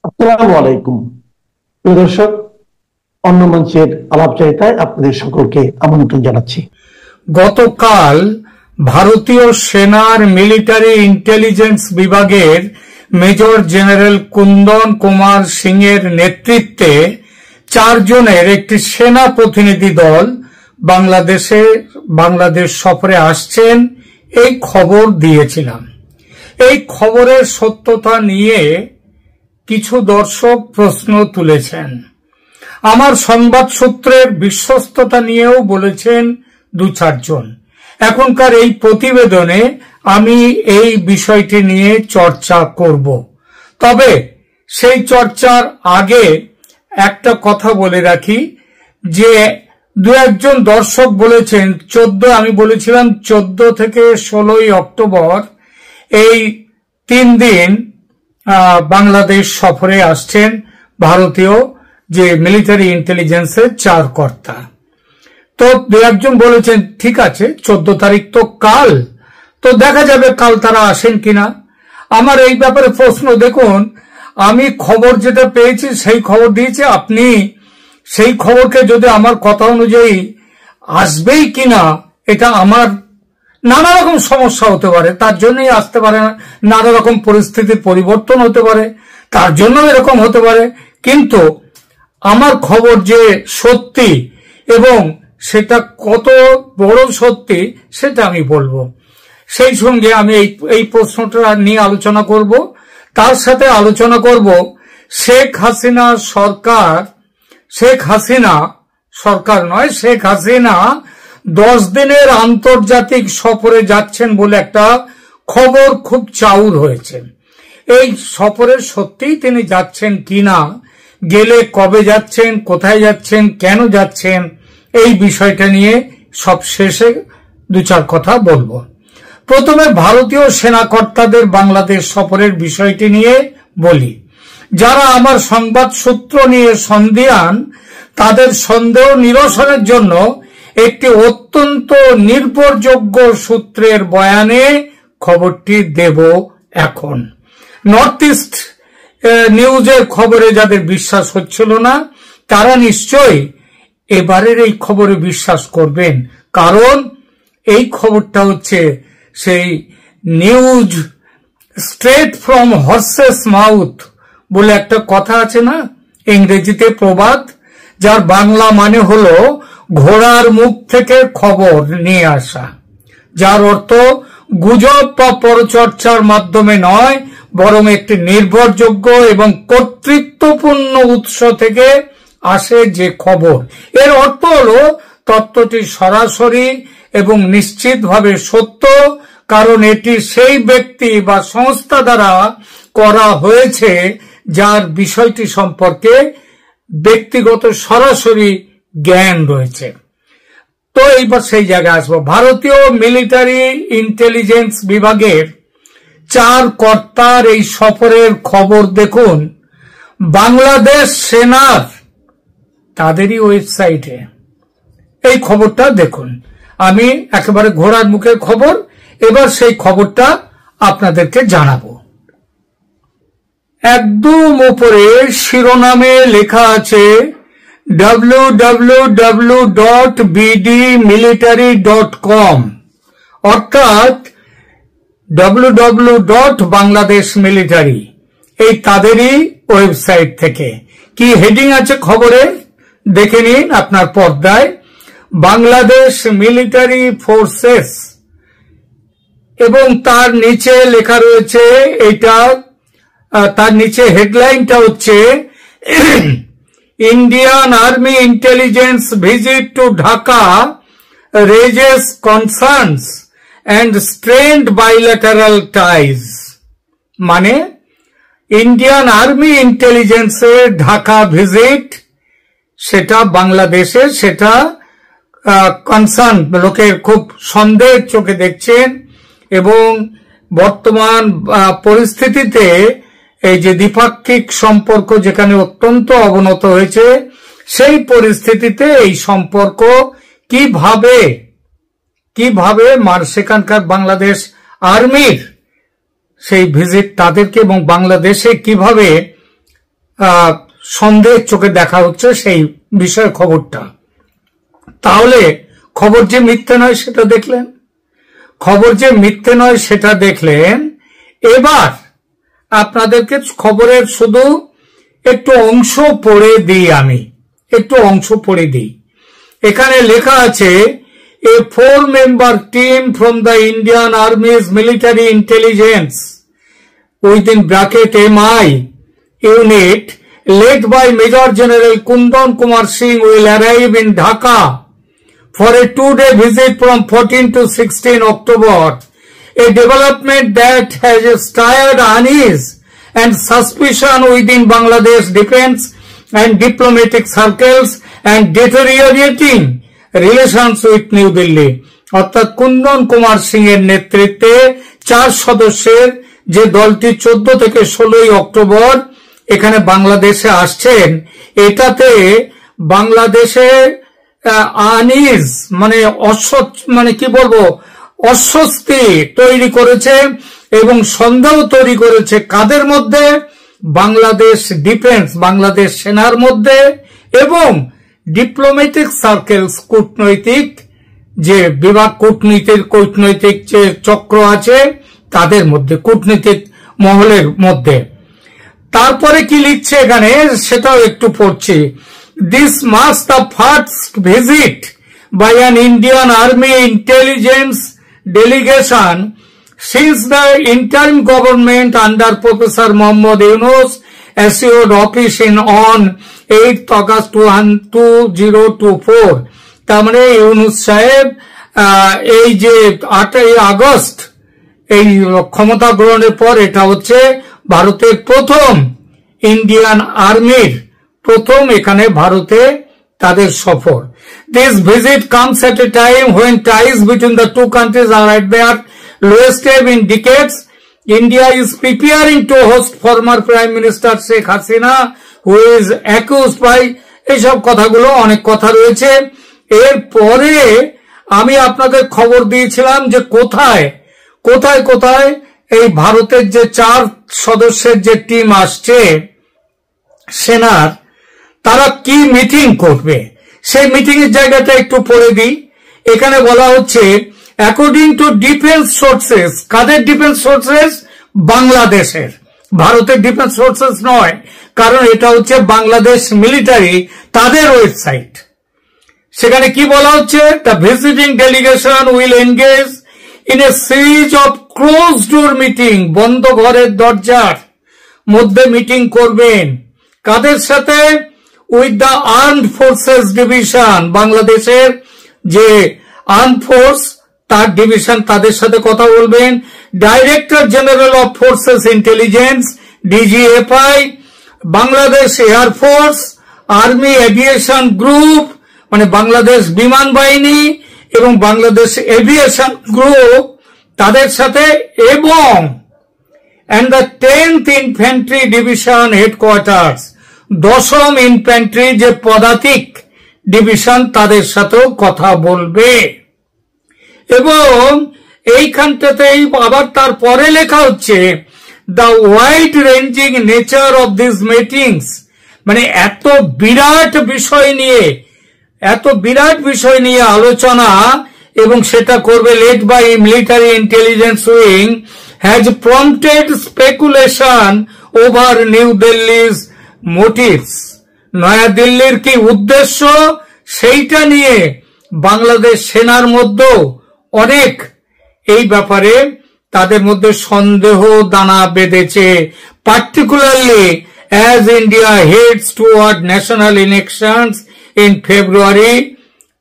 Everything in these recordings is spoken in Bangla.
আসসালামু আলাইকুম প্রিয় দর্শক, অন্য মঞ্চের আলাপচারিতায় আপনাদের সকলকে আমন্ত্রণ জানাচ্ছি। গতকাল ভারতীয় সেনার মিলিটারি ইন্টেলিজেন্স বিভাগের মেজর জেনারেল কুন্দন কুমার সিং এর নেতৃত্বে 4 জনের একটি সেনা প্রতিনিধি দল বাংলাদেশ সফরে আসছেন, এই খবর দিয়েছিলাম। এই খবরের সত্যতা নিয়ে কিছু দর্শক প্রশ্ন তুলেছেন। আমার সংবাদ সূত্রের বিশ্বস্ততা নিয়েও বলেছেন 2-4 জন। এখনকার এই প্রতিবেদনে আমি এই বিষয়টি নিয়ে চর্চা করব। তবে সেই চর্চার আগে একটা কথা বলে রাখি যে 2-1 জন দর্শক বলেছেন আমি বলেছিলাম 14 থেকে 16 অক্টোবর এই 3 দিন বাংলাদেশ সফরে আসছেন ভারতীয় যে মিলিটারি ইন্টেলিজেন্সের 4 কর্তা। তো 2-1 জন বলেছেন ঠিক আছে, 14 তারিখ তো কাল, তো দেখা যাবে কাল তারা আসেন কিনা। আমার এই ব্যাপারে প্রশ্ন, দেখুন আমি খবর যেটা পেয়েছি সেই খবর দিয়েছি, আপনি সেই খবরকে যদি আমার কথা অনুযায়ী আসবেই কিনা, এটা আমার নানা রকম সমস্যা হতে পারে, তার জন্যই আসতে পারে না, নানা রকম পরিস্থিতির পরিবর্তন হতে পারে, তার জন্য এরকম হতে পারে। কিন্তু আমার খবর যে সত্যি এবং সেটা কত বড় সত্যি সেটা আমি বলবো। সেই সঙ্গে আমি এই প্রশ্নটা নিয়ে আলোচনা করব। তার সাথে আলোচনা করব শেখ হাসিনা 10 দিনের আন্তর্জাতিক সফরে যাচ্ছেন বলে একটা খবর খুব চাউর হয়েছে। এই সফরে সত্যিই তিনি যাচ্ছেন কিনা, গেলে কবে যাচ্ছেন, কোথায় যাচ্ছেন, কেন যাচ্ছেন, এই বিষয়টা নিয়ে সব শেষে 2-4 কথা বলবো। প্রথমে ভারতীয় সেনাকর্তাদের বাংলাদেশ সফরের বিষয়টি নিয়ে বলি। যারা আমার সংবাদ সূত্র নিয়ে সন্দিহান, তাদের সন্দেহ নিরসনের জন্য একটি অত্যন্ত নির্ভরযোগ্য সূত্রের বয়ানে খবরটি দেব এখন। নর্থ ইস্ট নিউজের খবরে যাদের বিশ্বাস হচ্ছিল না, তারা নিশ্চয়ই এবারের এই খবরে বিশ্বাস করবেন, কারণ এই খবরটা হচ্ছে সেই news straight from horse's mouth বলে একটা কথা আছে না, ইংরেজিতে প্রবাদ, যার বাংলা মানে হলো ঘোড়ার মুখ থেকে খবর নিয়ে আসা, যার অর্থ গুজব বা পরচর্চার মাধ্যমে নয়, বরং একটি নির্ভরযোগ্য এবং কর্তৃত্বপূর্ণ উৎস থেকে আসে যে খবর। এর অর্থ হলো তথ্যটি সরাসরি এবং নিশ্চিতভাবে সত্য, কারণ এটি সেই ব্যক্তি বা সংস্থা দ্বারা করা হয়েছে যার বিষয়টি সম্পর্কে ব্যক্তিগত সরাসরি জ্ঞান রয়েছে। তো এইবার সেই জায়গায় আসবো। ভারতীয় মিলিটারি ইন্টেলিজেন্স বিভাগের 4 কর্তার এই সফরের খবর দেখুন বাংলাদেশ সেনার তাদেরই ওয়েবসাইটে। এই খবরটা দেখুন, আমি একেবারে ঘোড়ার মুখের খবর, এবার সেই খবরটা আপনাদেরকে জানাবো। একদম উপরে শিরোনামে লেখা আছে www.bdmilitary.com, অর্থাৎ www.bangladeshmilitary, এই তাদেরই ওয়েবসাইট থেকে। কি হেডিং আছে খবরে দেখে নিন আপনার পর্দায়, বাংলাদেশ মিলিটারি ফোর্সেস, এবং তার নিচে লেখা রয়েছে, তার নিচে হেডলাইনটা হচ্ছে Indian army intelligence visit to Dhaka raises concerns and স্ট্রেন্ড bilateral ties. মানে ইন্ডিয়ান আর্মি ইন্টেলিজেন্সের ঢাকা ভিজিট, সেটা বাংলাদেশে, সেটা কনসার্ন, লোকের খুব সন্দেহের চোখে দেখছেন, এবং বর্তমান পরিস্থিতিতে এই যে দ্বিপাক্ষিক সম্পর্ক যেখানে অত্যন্ত অবনত হয়েছে, সেই পরিস্থিতিতে এই সম্পর্ক কিভাবে সেখানকার বাংলাদেশ আর্মির সেই ভিজিট তাদেরকে, এবং বাংলাদেশে কিভাবে সন্দেহের চোখে দেখা হচ্ছে সেই বিষয়ে খবরটা। তাহলে খবর যে মিথ্যে নয় সেটা দেখলেন, খবর যে মিথ্যে নয় সেটা দেখলেন। এবার আপনাদেরকে খবরের শুধু একটু অংশ পড়ে দিই, আমি একটু অংশ পড়ে দিই। এখানে লেখা আছে, a 4-member team from the Indian Army's military intelligence within bracket MI unit led by Major General Kundan Kumar Singh will arrive in Dhaka for a 2-day visit from 14 to 16 October, a development that has stirred unease and suspicion within Bangladesh defense and diplomatic circles and deteriorating relations with New Delhi। অর্থাৎ কুন্দন কুমার সিং এর নেতৃত্বে 4 সদস্যের যে দলটি 14 থেকে 16 অক্টোবর এখানে বাংলাদেশে আসছেন, এটাতে বাংলাদেশে আনিজ মানে কি বলবো অস্বস্তি তৈরি করেছে এবং সন্দেহ তৈরি করেছে কাদের মধ্যে? বাংলাদেশ ডিফেন্স, বাংলাদেশ সেনার মধ্যে এবং ডিপ্লোম্যাটিক সার্কেলস, কূটনৈতিক যে বিভাগ, কূটনৈতিক যে চক্র আছে তাদের মধ্যে, কূটনৈতিক মহলের মধ্যে। তারপরে কি লিখছে এখানে সেটাও একটু পড়ছি। This marks the first visit by an Indian Army intelligence delegation since the interim government under Professor Mohammad Yunus assumed office on 8 August 2024। তার মানে ইউনুস সাহেব এই যে 8 আগস্ট এই ক্ষমতা গ্রহণের পর এটা হচ্ছে ভারতের প্রথম ইন্ডিয়ান আর্মির প্রথম এখানে ভারতে তাদের সফর। This visit comes at a time when ties between the two countries are at their lowest ebb in decades. India is preparing to host former Prime Minister Sheikh Hasina, who is accused by এইসব কথাগুলো, অনেক কথা রয়েছে। এরপরে আমি আপনাদের খবর দিয়েছিলাম যে কোথায় কোথায় কোথায় এই ভারতের যে 4 সদস্যের যে টিম আসছে সেনার, তারা কি মিটিং করবে সেই মিটিং এর জায়গাটা একটু পড়ে দিই। এখানে বলা হচ্ছে অ্যাকর্ডিং টু ডিফেন্স সোর্সেস, কাদের ডিফেন্স সোর্সেস? বাংলাদেশের, ভারতের ডিফেন্স সোর্সেস নয়, কারণ এটা হচ্ছে বাংলাদেশ মিলিটারি তাদের ওয়েবসাইট। সেখানে কি বলা হচ্ছে? The visiting delegation will engage in a series of close door meeting, বন্ধ ঘরের দরজার মধ্যে মিটিং করবেন। কাদের সাথে? With the armed forces division, বাংলাদেশের যে আর্মড ফোর্স তার ডিভিশন, তাদের সাথে কথা বলবেন। Director general of forces intelligence DGFI, Bangladesh air force, army aviation group মানে বাংলাদেশ বিমান বাহিনী এবং বাংলাদেশ এভিয়েশন গ্রুপ তাদের সাথে, এবং and the 10th infantry division headquarters, 10ম ইনফ্যান্ট্রি যে পদাতিক ডিভিশন তাদের সাথেও কথা বলবে। এবং এইখানটাতেই আবার তারপরে লেখা হচ্ছে the wide ranging nature of this meetings, মানে এত বিরাট বিষয় নিয়ে আলোচনা এবং সেটা করবে led by military intelligence wing has prompted speculation over New Delhi's motives। নয়া দিল্লির কি উদ্দেশ্য সেইটা নিয়ে বাংলাদেশ সেনার মধ্যে অনেক এই ব্যাপারে তাদের মধ্যে সন্দেহ দানা বেঁধেছে, particularly as India heads toward national elections in February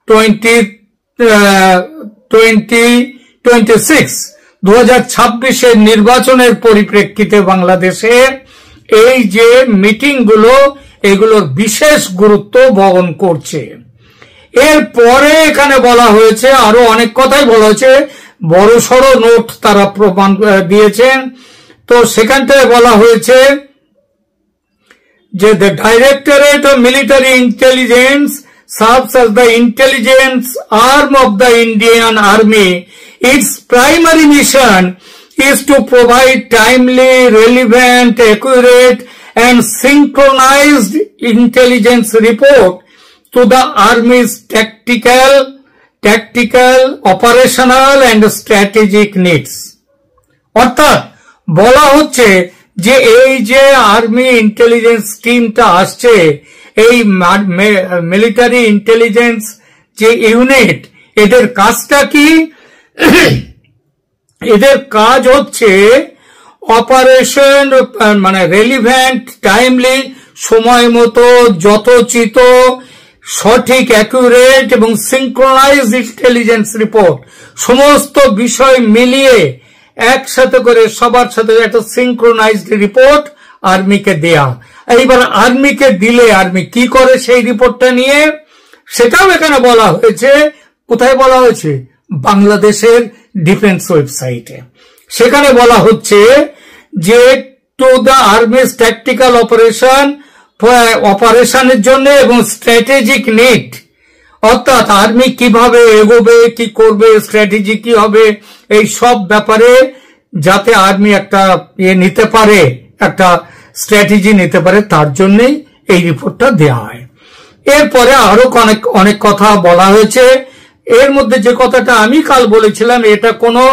2026। 2026 নির্বাচনের পরিপ্রেক্ষিতে বাংলাদেশে এই যে মিটিং গুলো এগুলোর বিশেষ গুরুত্ব বহন করছে। এরপরে এখানে বলা হয়েছে আরো অনেক কথাই বলা হয়েছে, বড়সড় নোট তারা প্রমাণ দিয়েছেন। তো সেখানটায় বলা হয়েছে যে the Directorate of Military Intelligence serves as the intelligence arm of the Indian Army. Its primary mission is to provide timely, relevant, accurate and synchronized intelligence report to the Army's tactical, operational and strategic needs. অর্থাৎ বলা হচ্ছে যে এই যে আর্মি ইন্টেলিজেন্স টিমটা আসছে, এই মিলিটারি ইন্টেলিজেন্স যে ইউনিট, এদের কাজটা কি? এদের কাজ হচ্ছে অপারেশন মানে রেলিভেন্ট, টাইমলি, সময় মতো, যথোচিত, সঠিক, অ্যাকুরেট এবং সিনক্রোনাইজ ইন্টেলিজেন্স রিপোর্ট, সমস্ত বিষয় মিলিয়ে একসাথে করে সবার সাথে একটা সিনক্রোনাইজড রিপোর্ট আর্মিকে দেয়া। এইবার আর্মিকে দিলে আর্মি কি করে সেই রিপোর্টটা নিয়ে, সেটাও এখানে বলা হয়েছে। কোথায় বলা হয়েছে? বাংলাদেশের ডিফেন্স ওয়েবসাইটে। সেখানে বলা হচ্ছে যে টু দ্য আর্মিস ট্যাকটিক্যাল অপারেশনের জন্য এবং স্ট্র্যাটেজিক নিড, অর্থাৎ আর্মি কিভাবে এগোবে, কি করবে, স্ট্র্যাটেজি কি হবে, এই সব ব্যাপারে যাতে আর্মি একটা নিতে পারে, একটা স্ট্র্যাটেজি নিতে পারে, তার জন্যই এই রিপোর্টটা দেওয়া হয়। এরপরে আরো অনেক কথা বলা হয়েছে। এর মধ্যে যে কথাটা আমি কাল বলেছিলাম, এটা কোনো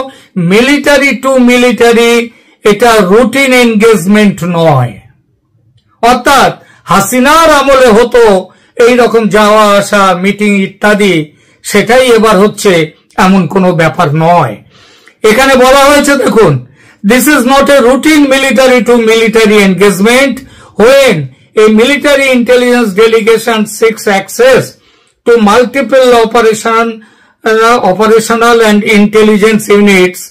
মিলিটারি টু মিলিটারি, এটা রুটিন এনগেজমেন্ট নয়। অর্থাৎ হাসিনার আমলে হতো এই রকম যাওয়া আসা, মিটিং ইত্যাদি, সেটাই এবার হচ্ছে, এমন কোনো ব্যাপার নয়। এখানে বলা হয়েছে, দেখুন, this is not a routine military two military engagement when a military intelligence delegation seeks access to multiple operational and intelligence units.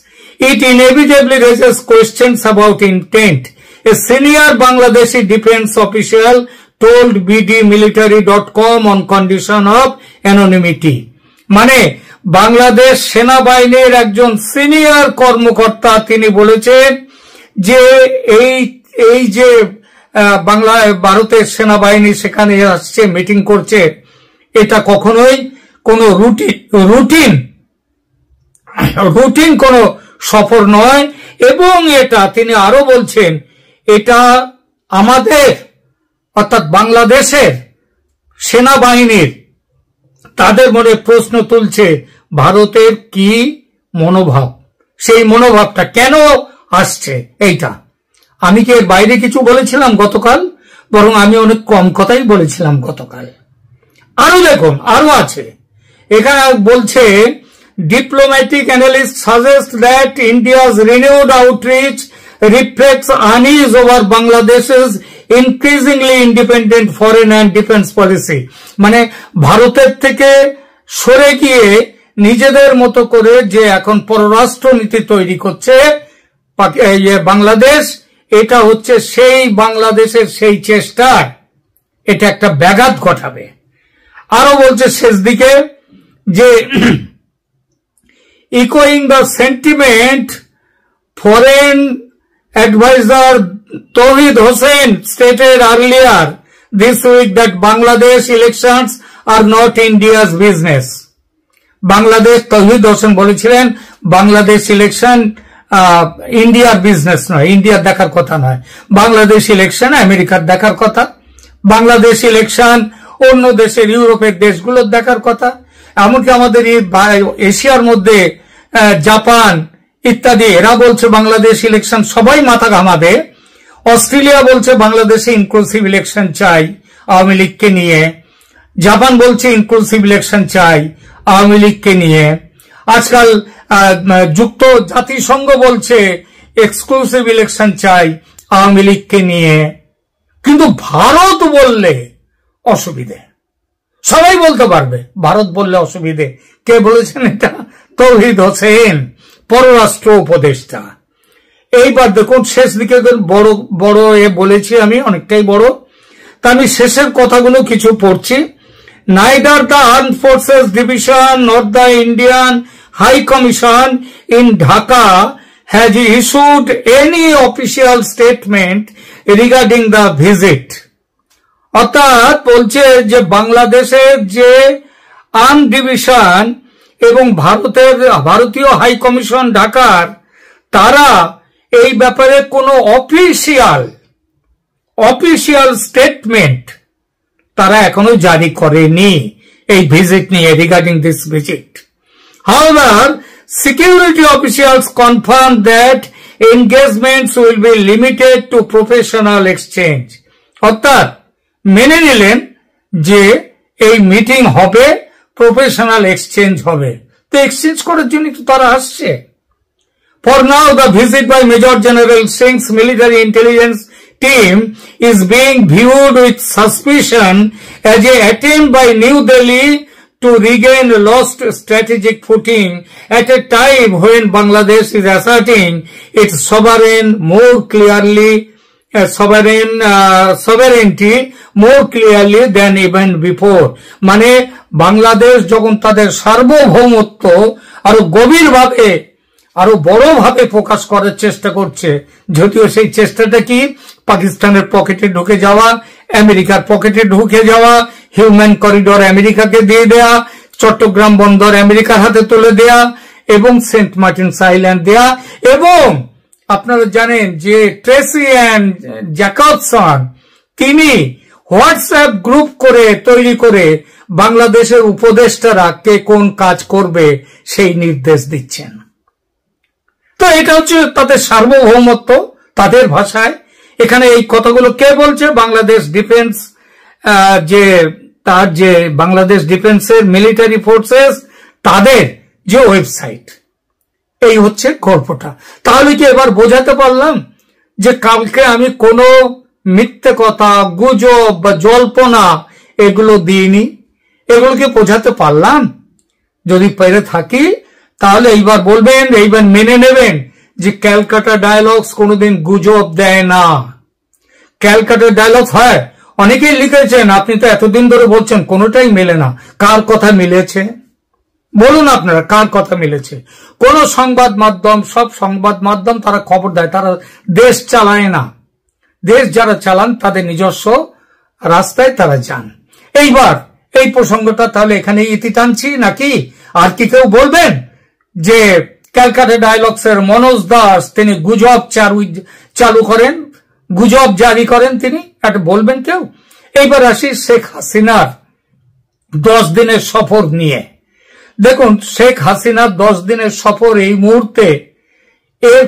It inevitably raises questions about intent. A senior Bangladeshi defense official told bdmilitary.com on condition of anonymity. মানে বাংলাদেশ সেনাবাহিনীর একজন সিনিয়র কর্মকর্তা তিনি বলেছেন যে এই যে ভারতের সেনাবাহিনী সেখানে আসছে, মিটিং করছে, এটা কখনোই কোনো রুটিন কোনো সফর নয়। এবং এটা তিনি আরো বলছেন, এটা আমাদের অর্থাৎ বাংলাদেশের সেনাবাহিনীর তাদের মনে প্রশ্ন তুলছে ভারতের কি মনোভাব, সেই মনোভাবটা কেন আসছে। এইটা আমি কি এর বাইরে কিছু বলেছিলাম গতকাল? বরং আমি অনেক কম কথাই বলেছিলাম গতকাল। আরো দেখুন, আরো আছে এখানে বলছে, diplomatic analysts suggest that India's renewed outreach reflects unease over Bangladesh's increasingly independent foreign and defense policy. মানে ভারতের থেকে সরে গিয়ে নিজেদের মতো করে যে এখন পররাষ্ট্র নীতি তৈরি করছে বাংলাদেশ, এটা হচ্ছে সেই বাংলাদেশের সেই চেষ্টা, এটা একটা ব্যাঘাত ঘটাবে। আরো বলছে শেষ দিকে যে echoing the sentiment foreign advisor Tawhid Hossain stated earlier this week that Bangladesh elections are not India's business. Bangladesh তৌহিদ হোসেন বলেছিলেন বাংলাদেশ ইলেকশন ইন্ডিয়ার বিজনেস নয়, ইন্ডিয়ার দেখার কথা নয়। বাংলাদেশ ইলেকশন আমেরিকার দেখার কথা, বাংলাদেশ ইলেকশন অন্য দেশের ইউরোপের দেশগুলোর দেখার কথা। এমনকি আমাদের এশিয়ার মধ্যে জাপান ইত্যাদি, এরা বলছে বাংলাদেশ ইলেকশন, সবাই মাথা ঘামাবে। অস্ট্রেলিয়া বলছে বাংলাদেশে ইনক্লুসিভ ইলেকশন চাই আওয়ামী লীগকে নিয়ে, জাপান বলছে ইনক্লুসিভ ইলেকশন চাই আওয়ামী লীগকে নিয়ে। আজকাল যুক্ত জাতিসংঘ বলছে এক্সক্লুসিভ ইলেকশন চাই আওয়ামী লীগকে নিয়ে। কিন্তু ভারত বললে অসুবিধে, সবাই বলতে পারবে, ভারত বললে অসুবিধে। কে বলেছেন এটা? তৌহিদ হোসেন, পররাষ্ট্র উপদেষ্টা। এইবার দেখুন শেষ দিকে বড় বড় বলেছি আমি, অনেকটাই বড়, তা আমি শেষের কথাগুলো কিছু পড়ছি। Neither the Armed Forces Division nor the Indian High Commission in Dhaka has issued any official statement regarding the visit. অর্থাৎ বলছে যে বাংলাদেশের যে আর্ম ডিভিশন এবং ভারতীয় হাই কমিশন ঢাকার, তারা এই ব্যাপারে কোনো অফিসিয়াল স্টেটমেন্ট তারা এখনো জারি করেনি এই ভিজিট নিয়ে, regarding this visit. However, security officials confirmed that engagements will be limited to professional exchange. অর্থাৎ মেনে নিলেন যে এই মিটিং হবে, প্রফেশনাল এক্সচেঞ্জ হবে। তো এক্সচেঞ্জ করার জন্য তো তারা আসছে। For now, the visit by Major General Singh's military intelligence team is being viewed with suspicion as an attempt by New Delhi to regain lost strategic footing at a time when Bangladesh is asserting its sovereignty more clearly than even before. মানে বাংলাদেশ যখন তাদের সার্বভৌমত্ব আরো গভীরভাবে আরো বড়ভাবে প্রকাশ করার চেষ্টা করছে, যদিও সেই চেষ্টাটা কি পাকিস্তানের পকেটে ঢুকে যাওয়া, আমেরিকার পকেটে ঢুকে যাওয়া, হিউম্যান করিডোর আমেরিকাকে দিয়ে দেয়া, চট্টগ্রাম বন্দর আমেরিকার হাতে তুলে দেয়া এবং সেন্ট মার্টিনস আইল্যান্ড দেয়া, এবং আপনারা জানেন যে ট্রেসি অ্যান্ড জ্যাকবসন তিনি হোয়াটসঅ্যাপ গ্রুপ তৈরি করে বাংলাদেশের উপদেষ্টারা কে কোন কাজ করবে সেই নির্দেশ দিচ্ছেন। তো এটা হচ্ছে তাদের সার্বভৌমত্ব, তাদের ভাষায়। এখানে এই কথাগুলো কে বলছে? বাংলাদেশ ডিফেন্স, যে বাংলাদেশ ডিফেন্সের মিলিটারি ফোর্সেস, তাদের যে ওয়েবসাইট। এই হচ্ছে গল্পটা। তাহলে কি এবার বোঝাতে পারলাম যে কালকে আমি কোনো মিথ্যে কথা, গুজব বা জল্পনা এগুলো দিইনি? এগুলোকে বোঝাতে পারলাম? যদি পেরে থাকি তাহলে এইবার বলবেন, এইবার মেনে নেবেন যে ক্যালকাটা ডায়ালগস কোনোদিন গুজব দেয় না। ক্যালকাটা ডায়ালগস হয়, অনেকেই লিখেছেন, আপনি তো এতদিন ধরে বলছেন কোনোটাই মেলে না। কার কথা মিলেছে বলুন আপনারা, কার কথা মিলেছে? কোন সংবাদ মাধ্যম, সব সংবাদ মাধ্যম তারা খবর দেয়, তারা দেশ চালায় না। দেশ যারা চালান তাদের নিজস্ব রাস্তায় তারা যান। এইবার এই প্রসঙ্গটা তাহলে এখানে ইতি টানছি নাকি? আর কি কেউ বলবেন যে ক্যালকাটা ডায়ালগস এর মনোজ দাস তিনি গুজব চালু করেন, গুজব জারি করেন, তিনি এটা বলবেন কেউ? এইবার আসি শেখ হাসিনার 10 দিনের সফর নিয়ে। দেখুন, শেখ হাসিনার 10 দিনের সফর এই মুহূর্তে এর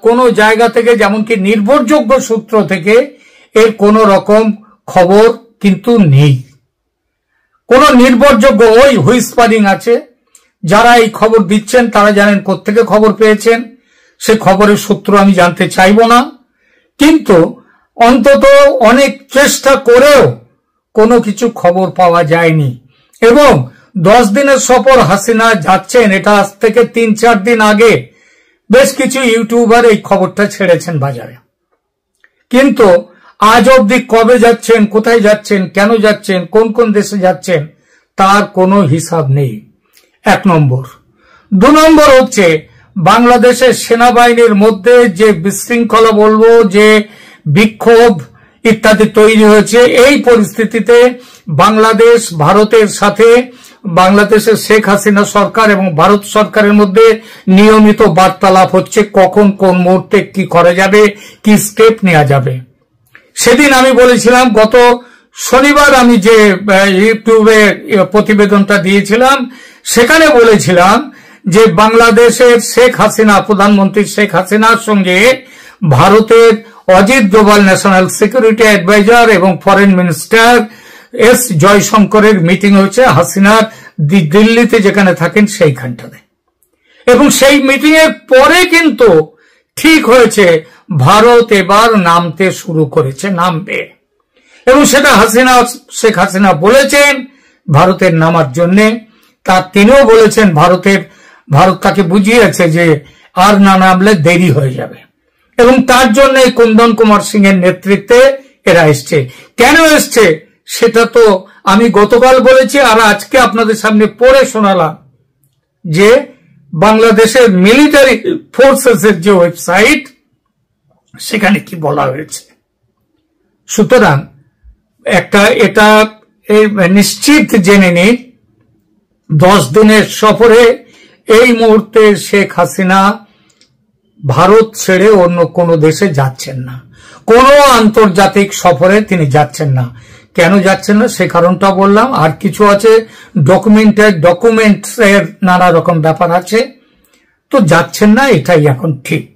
কোনো জায়গা থেকে, যেমন কি নির্ভরযোগ্য সূত্র থেকে এর কোন রকম খবর কিন্তু নেই। কোন নির্ভরযোগ্য ওই হুইসপারিং আছে, যারা এই খবর দিচ্ছেন তারা জানেন কোত্থেকে খবর পেয়েছেন, সে খবরের সূত্র আমি জানতে চাইব না। কিন্তু অন্তত অনেক চেষ্টা করেও কোনো কিছু খবর পাওয়া যায়নি। এবং 10 দিনের সফর হাসিনা যাচ্ছেন, এটা আজ থেকে 3-4 দিন আগে বেশ কিছু ইউটিউবার এই খবরটা ছেড়েছেন বাজারে। কিন্তু আজ অবধি কবে যাচ্ছেন, কোথায় যাচ্ছেন, কেন যাচ্ছেন, কোন কোন দেশে যাচ্ছেন তার কোনো হিসাব নেই। 1 নম্বর। 2 নম্বর হচ্ছে বাংলাদেশের সেনাবাহিনীর মধ্যে যে বিশৃঙ্খলা বলবো, যে বিক্ষোভ ইত্যাদি তৈরি হয়েছে, এই পরিস্থিতিতে বাংলাদেশ ভারতের সাথে, বাংলাদেশের শেখ হাসিনা সরকার এবং ভারত সরকারের মধ্যে নিয়মিত বার্তালাপ হচ্ছে, কখন কোন মুহূর্তে কি করা যাবে, কি স্টেপ নেওয়া যাবে। সেদিন আমি বলেছিলাম, গত শনিবার আমি যে ইউটিউবে প্রতিবেদনটা দিয়েছিলাম সেখানে বলেছিলাম যে বাংলাদেশের শেখ হাসিনা, প্রধানমন্ত্রী শেখ হাসিনার সঙ্গে ভারতের Ajit Doval national security adviser এবং ফরেন মিনিস্টার এস জয়শঙ্করের মিটিং হয়েছে হাসিনার দিল্লিতে যেখানে থাকেন সেইখানটাতে। এবং সেই মিটিং এর পরে কিন্তু ঠিক হয়েছে ভারত এবার নামতে শুরু করেছে, নামবে। এবং সেটা শেখ হাসিনা বলেছেন ভারতের নামার জন্যে। তিনিও বলেছেন ভারত তাকে বুঝিয়েছে যে আর না নামলে দেরি হয়ে যাবে। এবং তার জন্য কুন্দন কুমার সিং এর নেতৃত্বে এরা এসছে। কেন এসছে সেটা তো আমি গতকাল বলেছি, আর আজকে আপনাদের সামনে পড়ে শোনালাম যে বাংলাদেশের মিলিটারি ফোর্সেস এর যে ওয়েবসাইট সেখানে কি বলা হয়েছে। সুতরাং এটা নিশ্চিত জেনে নিন, 10 দিনের সফরে এই মুহূর্তে শেখ হাসিনা ভারত ছেড়ে অন্য কোনো দেশে যাচ্ছেন না। কোনো আন্তর্জাতিক সফরে তিনি যাচ্ছেন না। কেন যাচ্ছেন না সে কারণটা বললাম, আর কিছু আছে ডকুমেন্টস এর নানা রকম ব্যাপার আছে, তো যাচ্ছেন না, এটাই এখন ঠিক।